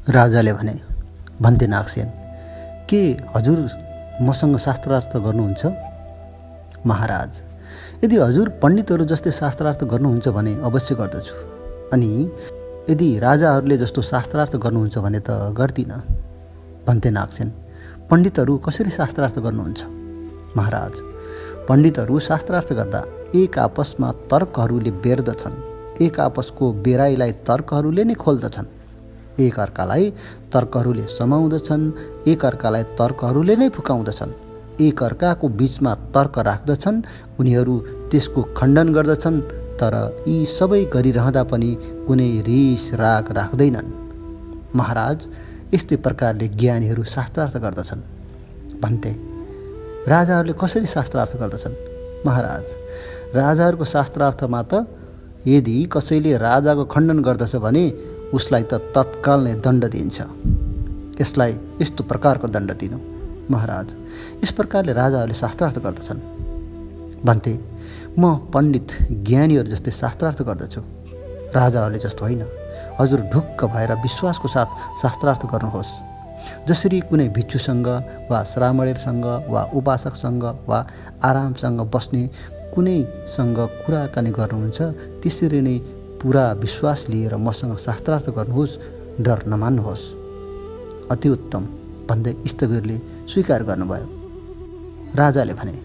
राजाले भने, भन्थे नागसेन, के हजुर मसँग शास्त्रार्थ गर्नुहुन्छ? महाराज, यदि हजुर पण्डितहरू जस्तै शास्त्रार्थ गर्नुहुन्छ भने अवश्य गर्दछु, अनि यदि राजाहरूले जस्तो शास्त्रार्थ गर्नुहुन्छ भने त गर्दिनँ, भन्थे नागसेन। पण्डितहरू कसरी शास्त्रार्थ गर्नुहुन्छ? महाराज, पण्डितहरू शास्त्रार्थ गर्दा एक आपसमा तर्कहरूले बेर्दछन्, एक आपसको बेराइलाई तर्कहरूले नै खोल्दछन्, एक अर्कालाई तर्कहरूले समाउँदछन्, एक अर्कालाई तर्कहरूले नै फुकाउँदछन्, एक अर्काको बीचमा तर्क राख्दछन्, उनीहरू त्यसको खण्डन गर्दछन्, तर यी सबै गरिरहँदा पनि कुनै रिस राग राख्दैनन्। महाराज, यस्तै प्रकारले ज्ञानीहरू शास्त्रार्थ गर्दछन्, भन्थे। राजाहरूले कसरी शास्त्रार्थ गर्दछन्? महाराज, राजाहरूको शास्त्रार्थमा त यदि कसैले राजाको खण्डन गर्दछ भने उसलाई त तत्काल नै दण्ड दिन्छ। यसलाई यस्तो प्रकारको दण्ड दिनु। महाराज, यस प्रकारले राजाहरूले शास्त्रार्थ गर्दछन्, भन्थे। म पण्डित ज्ञानीहरू जस्तै शास्त्रार्थ गर्दछु, राजाहरूले जस्तो होइन। हजुर ढुक्क भएर विश्वासको साथ शास्त्रार्थ गर्नुहोस्। जसरी कुनै भिक्षुसँग वा श्रामणेरसँग वा उपासकसँग वा आरामसँग बस्ने कुनैसँग कुराकानी गर्नुहुन्छ, त्यसरी नै पुरा विश्वास लिएर मसँग शास्त्रार्थ गर्नुहोस्, डर नमान्नुहोस्। अति उत्तम, भन्दै स्थविरले स्वीकार गर्नुभयो। राजाले भने,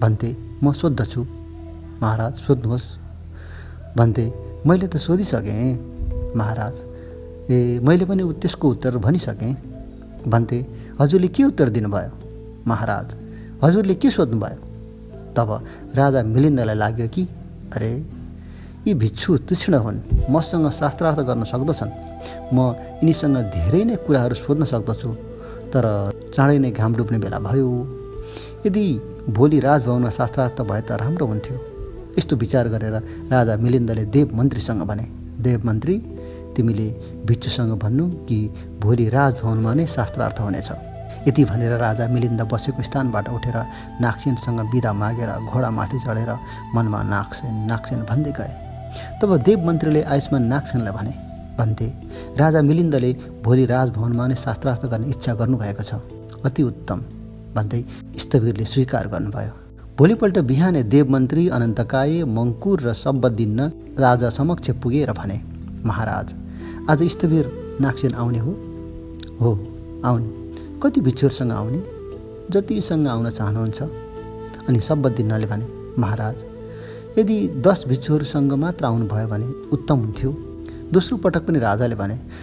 भन्थे, म सोद्धछु। महाराज, सोध्नुहोस्, भन्थे। मैले त सोधिसकेँ। महाराज, मैले पनि त्यसको उत्तर भनिसकेँ, भन्थे। हजुरले के उत्तर दिनुभयो? महाराज, हजुरले के सोध्नुभयो? तब राजा मिलिन्दलाई लाग्यो कि अरे, यी भिक्षु तीक्ष्ण हुन्, मसँग शास्त्रार्थ गर्न सक्दछन्, म यिनीसँग धेरै नै कुराहरू सोध्न सक्दछु, तर चाँडै नै घाम डुब्ने बेला भयो। यदि भोलि राजभवनमा शास्त्रार्थ भए त राम्रो हुन्थ्यो। यस्तो विचार गरेर राजा मिलिन्दले देवमन्त्रीसँग भने, देवमन्त्री, तिमीले भिक्षुसँग भन्नु कि भोलि राजभवनमा नै शास्त्रार्थ हुनेछ। यति भनेर राजा मिलिन्द बसेको स्थानबाट उठेर नागसेनसँग बिदा मागेर घोडामाथि चढेर मनमा नागसेन नागसेन भन्दै गए। तब देवमन्त्रीले आयुष्मान नागसेनलाई भने, भन्थे, राजा मिलिन्दले भोलि राजभवनमा नै शास्त्रार्थ गर्ने इच्छा गर्नुभएको छ। अति उत्तम, भन्दै स्थविरले स्वीकार गर्नुभयो। भोलिपल्ट बिहानै देवमन्त्री अनन्तकाय मङ्कुर र सब्बदिन्न राजा समक्ष पुगेर भने, महाराज, आज स्थविर नागसेन आउने हो? हो, आउने। कति भिक्षुहरूसँग आउने? जतिसँग आउन चाहनुहुन्छ। अनि सब्बदिन्नले भने, महाराज, यदि 10 भिक्षुहरूसँग मात्र आउनुभयो भने उत्तम हुन्थ्यो। दोस्रो पटक पनि राजाले भने,